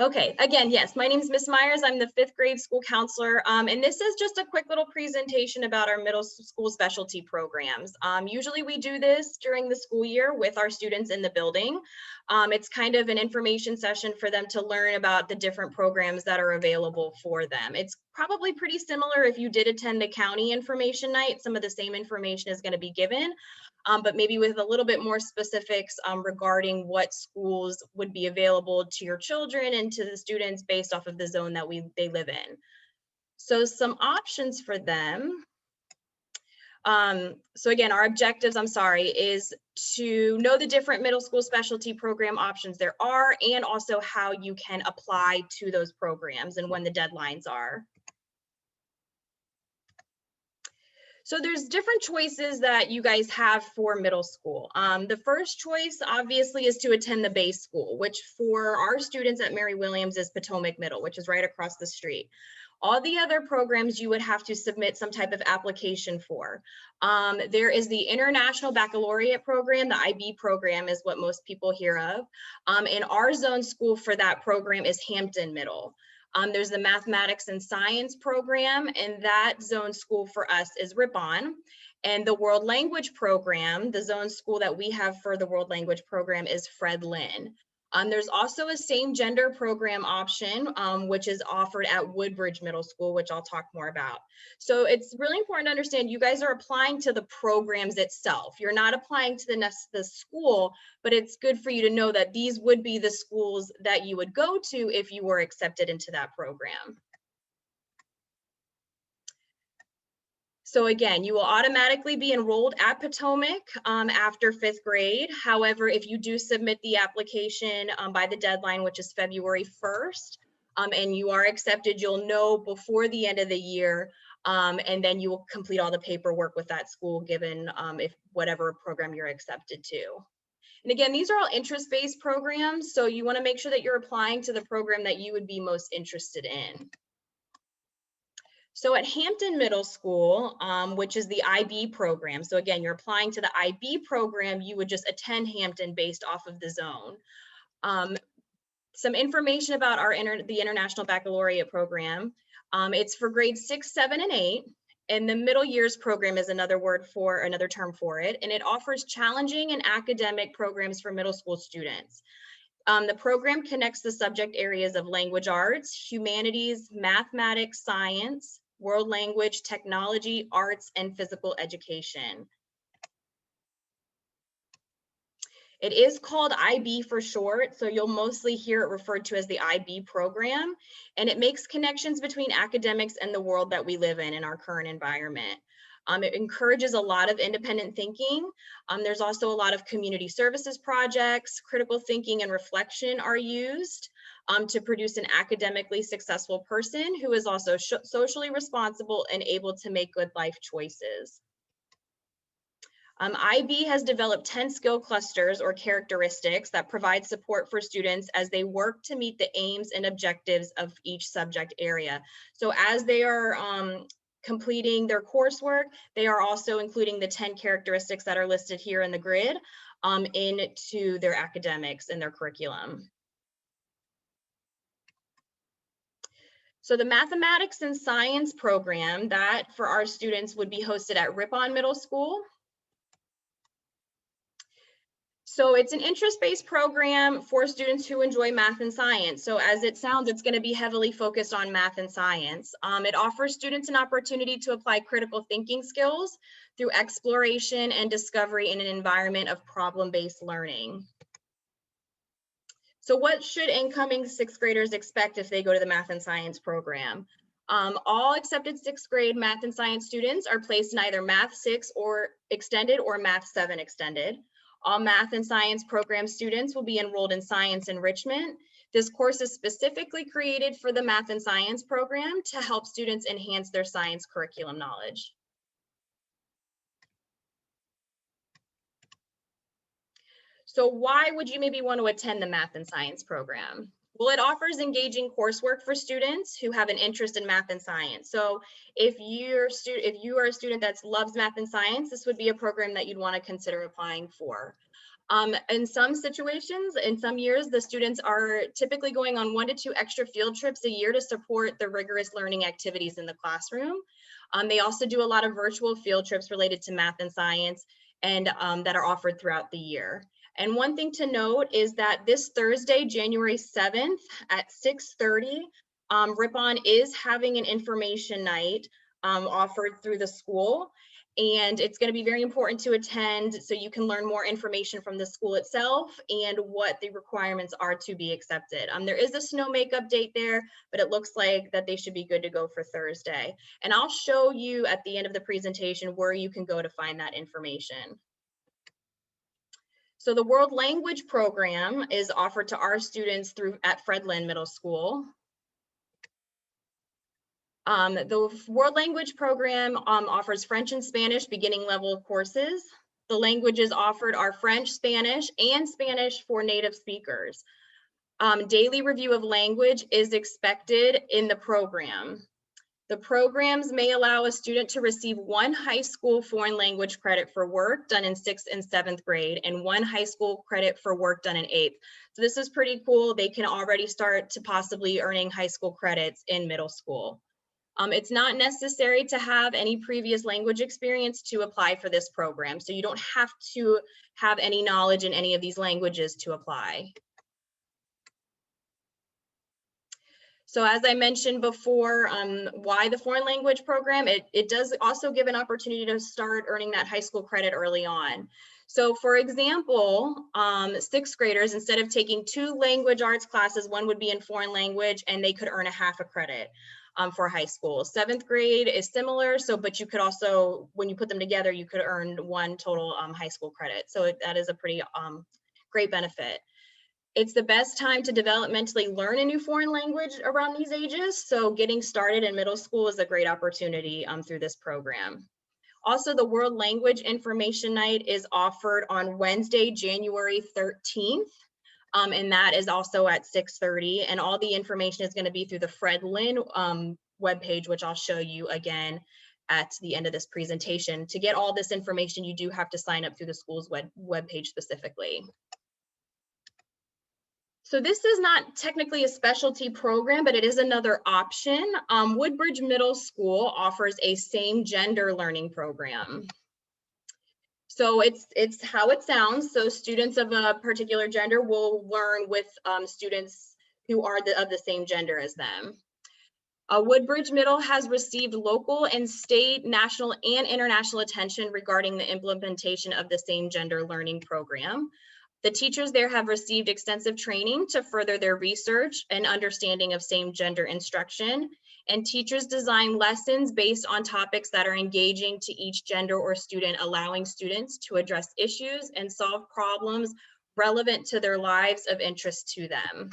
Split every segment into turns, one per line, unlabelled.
Okay, again, yes, my name is Miss Myers. I'm the 5th grade school counselor, and this is just a quick little presentation about our middle school specialty programs. Usually we do this during the school year with our students in the building. It's kind of an information session for them to learn about the different programs that are available for them. It's probably pretty similar if you did attend the county information night. Some of the same information is going to be given. But maybe with a little bit more specifics regarding what schools would be available to your children and to the students based off of the zone that they live in. So some options for them. So again, our objectives, is to know the different middle school specialty program options there are, and also how you can apply to those programs and when the deadlines are. So there's different choices that you guys have for middle school. The first choice obviously is to attend the base school, which for our students at Mary Williams is Potomac Middle, which is right across the street. All the other programs you would have to submit some type of application for. There is the International Baccalaureate program, the IB program is what most people hear of. And our zone school for that program is Hampton Middle. There's the mathematics and science program, and that zone school for us is Ripon. And the world language program, the zone school that we have for the world language program is Fred Lynn. There's also a same gender program option, which is offered at Woodbridge Middle School, which I'll talk more about. So it's really important to understand you guys are applying to the programs itself. You're not applying to the school, but it's good for you to know that these would be the schools that you would go to if you were accepted into that program. So again, you will automatically be enrolled at Potomac after 5th grade. However, if you do submit the application by the deadline, which is February 1st, and you are accepted, you'll know before the end of the year, and then you will complete all the paperwork with that school given if whatever program you're accepted to. And again, these are all interest-based programs, so you want to make sure that you're applying to the program that you would be most interested in. So at Hampton Middle School, which is the IB program, so again, you're applying to the IB program, you would just attend Hampton based off of the zone. Some information about the International Baccalaureate program. It's for grades 6, 7, and 8. And the middle years program is another term for it. And it offers challenging and academic programs for middle school students. The program connects the subject areas of language arts, humanities, mathematics, science, world language, technology, arts, and physical education. It is called IB for short, so you'll mostly hear it referred to as the IB program, and it makes connections between academics and the world that we live in our current environment. It encourages a lot of independent thinking. There's also a lot of community services projects, critical thinking and reflection are used to produce an academically successful person who is also socially responsible and able to make good life choices. IB has developed 10 skill clusters or characteristics that provide support for students as they work to meet the aims and objectives of each subject area. So as they are completing their coursework, they are also including the 10 characteristics that are listed here in the grid into their academics and their curriculum. So the mathematics and science program that for our students would be hosted at Ripon Middle School. So it's an interest-based program for students who enjoy math and science. So as it sounds, it's going to be heavily focused on math and science. It offers students an opportunity to apply critical thinking skills through exploration and discovery in an environment of problem-based learning. So what should incoming 6th graders expect if they go to the math and science program? All accepted 6th grade math and science students are placed in either Math 6 or Extended or Math 7 Extended. All math and science program students will be enrolled in science enrichment. This course is specifically created for the math and science program to help students enhance their science curriculum knowledge. So why would you maybe want to attend the math and science program? Well, it offers engaging coursework for students who have an interest in math and science. So if you are a student that loves math and science, this would be a program that you'd want to consider applying for. In some situations, in some years, the students are typically going on 1 to 2 extra field trips a year to support the rigorous learning activities in the classroom. They also do a lot of virtual field trips related to math and science and that are offered throughout the year. And one thing to note is that this Thursday, January 7th at 6:30, Ripon is having an information night offered through the school. And it's going to be very important to attend so you can learn more information from the school itself and what the requirements are to be accepted. There is a snow makeup date there, but it looks like that they should be good to go for Thursday. And I'll show you at the end of the presentation where you can go to find that information. So the World Language Program is offered to our students at Fred Lynn Middle School. The World Language Program offers French and Spanish beginning level courses. The languages offered are French, Spanish, and Spanish for native speakers. Daily review of language is expected in the program. The programs may allow a student to receive 1 high school foreign language credit for work done in 6th and 7th grade and 1 high school credit for work done in 8th. So this is pretty cool. They can already start to possibly earning high school credits in middle school. It's not necessary to have any previous language experience to apply for this program. So you don't have to have any knowledge in any of these languages to apply. So as I mentioned before, why the foreign language program? It does also give an opportunity to start earning that high school credit early on. So for example, 6th graders, instead of taking 2 language arts classes, one would be in foreign language and they could earn a half a credit. For high school. 7th grade is similar, but you could also, when you put them together, you could earn 1 total high school credit. So that is a pretty great benefit. It's the best time to developmentally learn a new foreign language around these ages. So getting started in middle school is a great opportunity through this program. Also, the World Language Information Night is offered on Wednesday, January 13th. And that is also at 6:30. And all the information is going to be through the Fred Lynn webpage, which I'll show you again at the end of this presentation. To get all this information, you do have to sign up through the school's webpage specifically. So this is not technically a specialty program, but it is another option. Woodbridge Middle School offers a same gender learning program. So it's how it sounds. So students of a particular gender will learn with students who are of the same gender as them. Woodbridge Middle has received local and state, national, and international attention regarding the implementation of the same gender learning program. The teachers there have received extensive training to further their research and understanding of same gender instruction. And teachers design lessons based on topics that are engaging to each gender or student, allowing students to address issues and solve problems relevant to their lives of interest to them.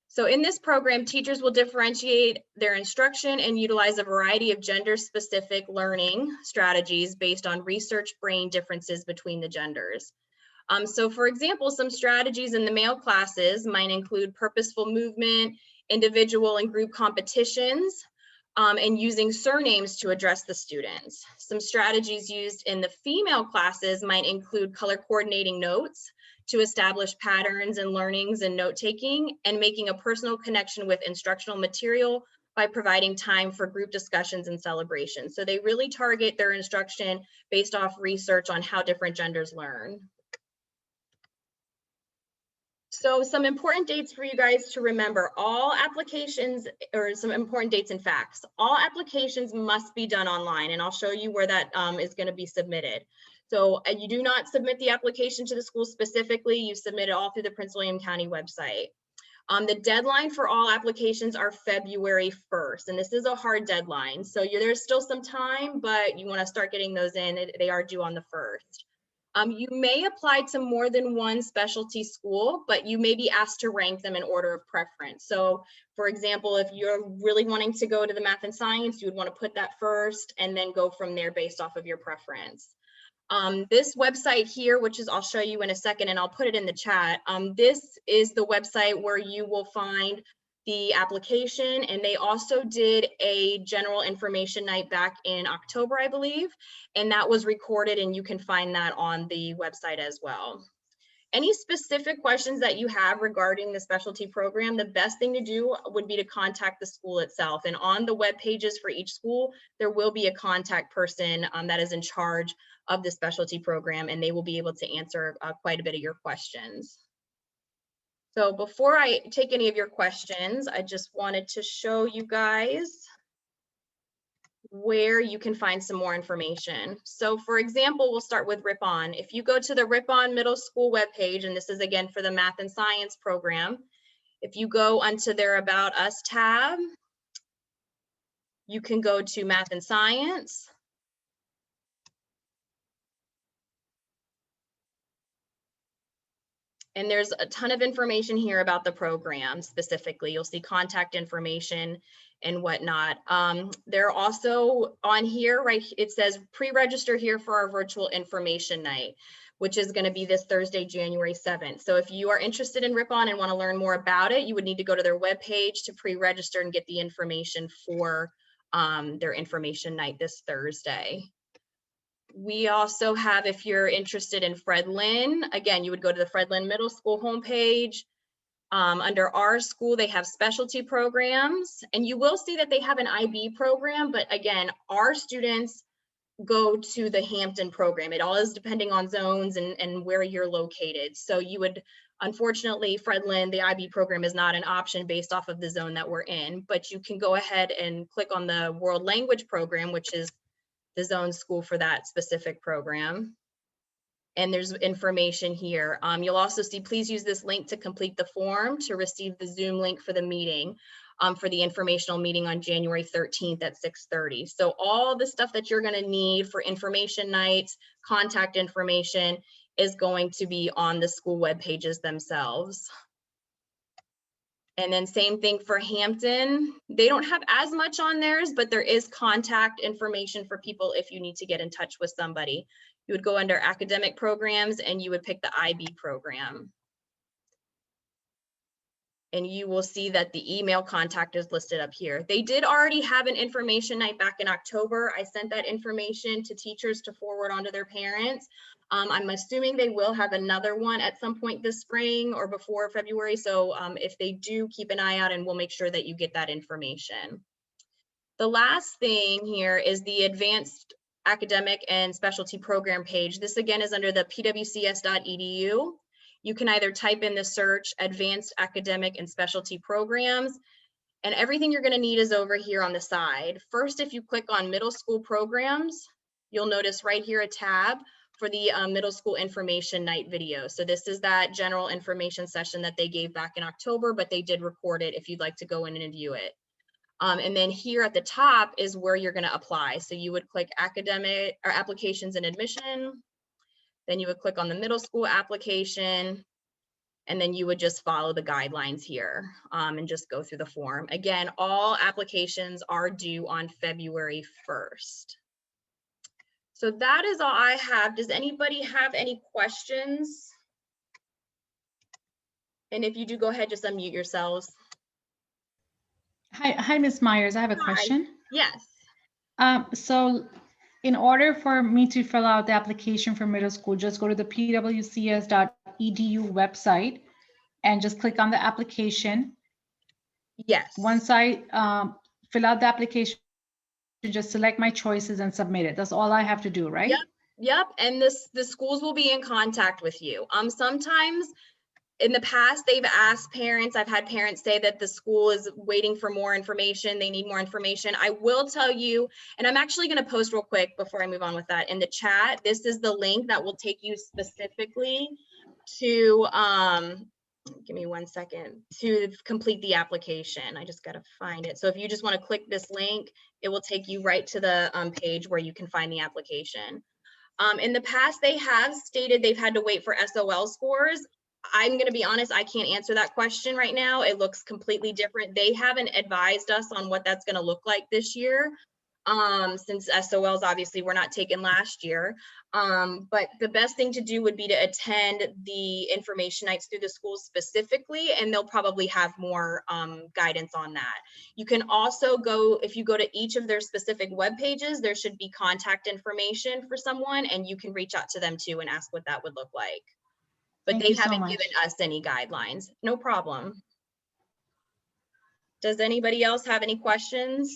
So in this program, teachers will differentiate their instruction and utilize a variety of gender-specific learning strategies based on research brain differences between the genders. So for example, some strategies in the male classes might include purposeful movement, individual and group competitions, and using surnames to address the students. Some strategies used in the female classes might include color coordinating notes to establish patterns and learnings and note-taking, and making a personal connection with instructional material by providing time for group discussions and celebrations. So they really target their instruction based off research on how different genders learn. So some important dates for you guys to remember. All applications, or some important dates and facts. All applications must be done online, and I'll show you where that is going to be submitted. So you do not submit the application to the school specifically, you submit it all through the Prince William County website. The deadline for all applications are February 1st, and this is a hard deadline. So there's still some time, but you want to start getting those in. They are due on the 1st. You may apply to more than one specialty school, but you may be asked to rank them in order of preference. So for example, if you're really wanting to go to the math and science, you would want to put that first and then go from there based off of your preference. This website here, which is I'll show you in a second and I'll put it in the chat. This is the website where you will find the application, and they also did a general information night back in October, I believe, and that was recorded, and you can find that on the website as well. Any specific questions that you have regarding the specialty program, the best thing to do would be to contact the school itself. And on the web pages for each school, there will be a contact person that is in charge of the specialty program, and they will be able to answer quite a bit of your questions. So before I take any of your questions, I just wanted to show you guys where you can find some more information. So for example, we'll start with Ripon. If you go to the Ripon Middle School webpage, and this is again for the Math and Science program, if you go onto their About Us tab, you can go to Math and Science. And there's a ton of information here about the program specifically. You'll see contact information and whatnot. They're also on here, right? It says pre-register here for our virtual information night, which is going to be this Thursday, January 7th. So if you are interested in Ripon and want to learn more about it, you would need to go to their webpage to pre-register and get the information for their information night this Thursday. We also have, if you're interested in Fred Lynn, again, you would go to the Fred Lynn Middle School homepage. Under our school, they have specialty programs, and you will see that they have an IB program, but again, our students go to the Hampton program. It all is depending on zones and where you're located. So you would, unfortunately, Fred Lynn, the IB program is not an option based off of the zone that we're in, but you can go ahead and click on the World Language program, which is the zone school for that specific program. And there's information here. You'll also see, please use this link to complete the form to receive the Zoom link for the meeting, for the informational meeting on January 13th at 6:30. So all the stuff that you're gonna need for information nights, contact information is going to be on the school web pages themselves. And then same thing for Hampton. They don't have as much on theirs, but there is contact information for people if you need to get in touch with somebody. You would go under academic programs and you would pick the IB program. And you will see that the email contact is listed up here. They did already have an information night back in October. I sent that information to teachers to forward onto their parents. I'm assuming they will have another one at some point this spring or before February. So if they do, keep an eye out and we'll make sure that you get that information. The last thing here is the Advanced Academic and Specialty Program page. This again is under the pwcs.edu. You can either type in the search Advanced Academic and Specialty Programs, and everything you're going to need is over here on the side. First, if you click on Middle School Programs, you'll notice right here a tab for the Middle School Information Night video. So this is that general information session that they gave back in October, but they did record it if you'd like to go in and view it. And then here at the top is where you're going to apply. So you would click Academic or Applications and Admission. Then you would click on the middle school application, and then you would just follow the guidelines here and just go through the form. Again, all applications are due on February 1st. So that is all I have. Does anybody have any questions? And if you do, go ahead, just unmute yourselves.
Hi, Ms. Myers, I have a question.
Yes.
So in order for me to fill out the application for middle school, just go to the pwcs.edu website and just click on the application.
Yes.
Once I fill out the application, just select my choices and submit it. That's all I have to do, right?
Yep. And the schools will be in contact with you. Sometimes in the past, they've asked parents, I've had parents say that the school is waiting for more information. They need more information. I will tell you, and I'm actually going to post real quick before I move on with that in the chat. This is the link that will take you specifically to, give me 1 second, to complete the application. I just got to find it. So if you just want to click this link, it will take you right to the page where you can find the application. In the past, they have stated they've had to wait for SOL scores. I'm going to be honest, I can't answer that question right now. It looks completely different. They haven't advised us on what that's going to look like this year. since SOLs obviously were not taken last year. But the best thing to do would be to attend the information nights through the schools specifically, and they'll probably have more guidance on that. You can also go, if you go to each of their specific web pages, there should be contact information for someone, and you can reach out to them too and ask what that would look like. But
Thank
they
you so
haven't
much.
given us any guidelines. No problem. Does anybody else have any questions?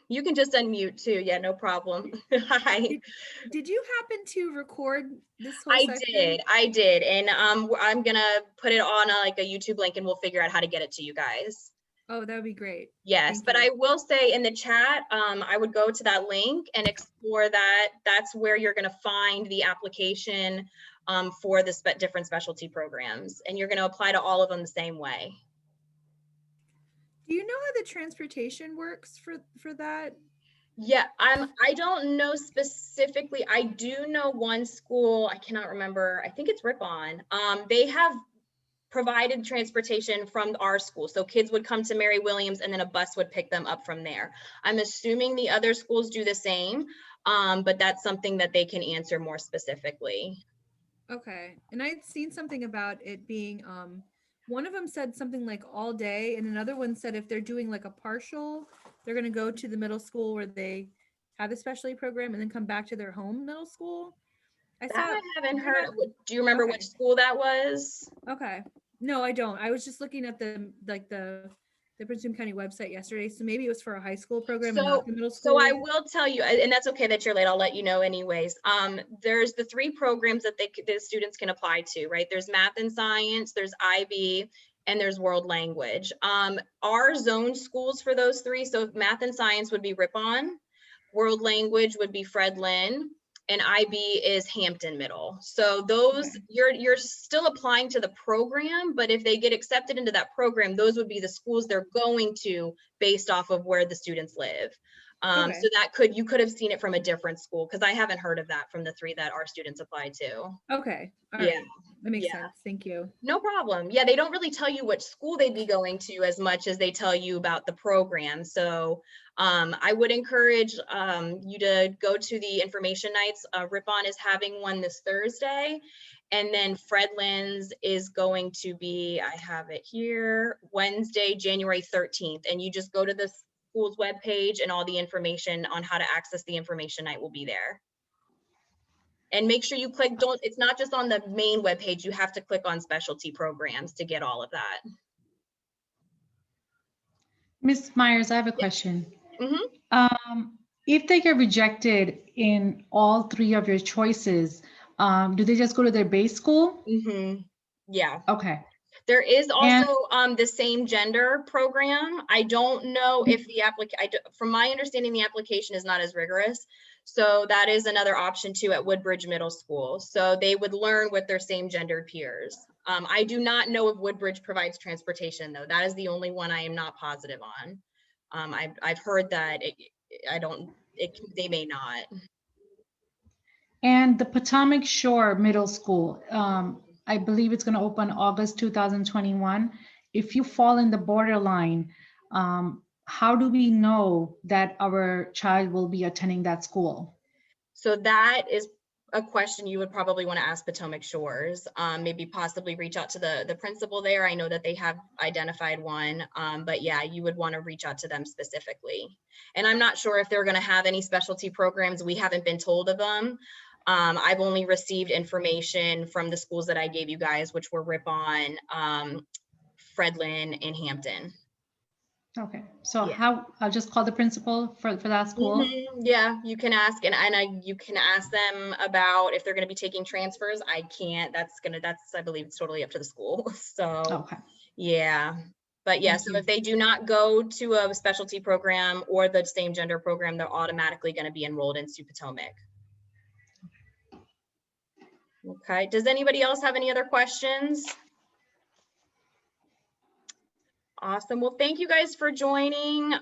You can just unmute too. Yeah, no problem. Hi.
Did you happen to record this whole section?
I did. And I'm gonna put it on like a YouTube link and we'll figure out how to get it to you guys.
Oh, that would be great.
Yes,
Thank
but
you.
I will say in the chat, I would go to that link and explore that. That's where you're gonna find the application for the different specialty programs. And you're gonna apply to all of them the same way.
Do you know how the transportation works for that?
Yeah, I don't know specifically. I do know one school, I cannot remember. I think it's Ripon. They have provided transportation from our school. So kids would come to Mary Williams and then a bus would pick them up from there. I'm assuming the other schools do the same, but that's something that they can answer more specifically.
Okay. And I'd seen something about it being one of them said something like all day, and another one said if they're doing like a partial, they're going to go to the middle school where they have the specialty program and then come back to their home middle school.
I haven't heard. Do you remember which school that was?
Okay. No, I don't. I was just looking at the Prince William County website yesterday, so maybe it was for a high school program and not the middle school.
So I will tell you, and that's okay that you're late. I'll let you know anyways. There's the 3 programs that the students can apply to, right? There's math and science, there's IB, and there's world language. Our zone schools for those 3, so math and science would be Ripon, world language would be Fred Lynn, and IB is Hampton Middle. So those, you're still applying to the program, but if they get accepted into that program, those would be the schools they're going to based off of where the students live. So that you could have seen it from a different school, because I haven't heard of that from the 3 that our students apply to.
Okay. All right. That makes sense. Thank you.
No problem. Yeah, they don't really tell you which school they'd be going to as much as they tell you about the program. So I would encourage you to go to the information nights. Ripon is having one this Thursday. And then Fred Lynn's is going to be, I have it here, Wednesday, January 13th. And you just go to the school's webpage and all the information on how to access the information night will be there. And make sure you click, it's not just on the main webpage, you have to click on specialty programs to get all of that.
Ms. Myers, I have a question. If they get rejected in all 3 of your choices, do they just go to their base school?
Yeah.
Okay.
There is also the same gender program. I don't know if the from my understanding, the application is not as rigorous. So that is another option too at Woodbridge Middle School. So they would learn with their same gendered peers. I do not know if Woodbridge provides transportation though. That is the only one I am not positive on. I've heard that they may not.
And the Potomac Shore Middle School, I believe it's going to open August 2021. If you fall in the borderline, how do we know that our child will be attending that school?
So that is a question you would probably want to ask Potomac Shores. Maybe possibly reach out to the principal there. I know that they have identified one, but yeah, you would want to reach out to them specifically. And I'm not sure if they're going to have any specialty programs. We haven't been told of them. I've only received information from the schools that I gave you guys, which were Ripon, Fred Lynn, and Hampton.
Okay, so I'll just call the principal for that school?
Yeah, you can ask, and you can ask them about if they're going to be taking transfers. I can't. That's I believe it's totally up to the school. So yeah, but yeah, so if they do not go to a specialty program or the same gender program, they're automatically going to be enrolled into Potomac. Okay, does anybody else have any other questions? Awesome. Well, thank you guys for joining.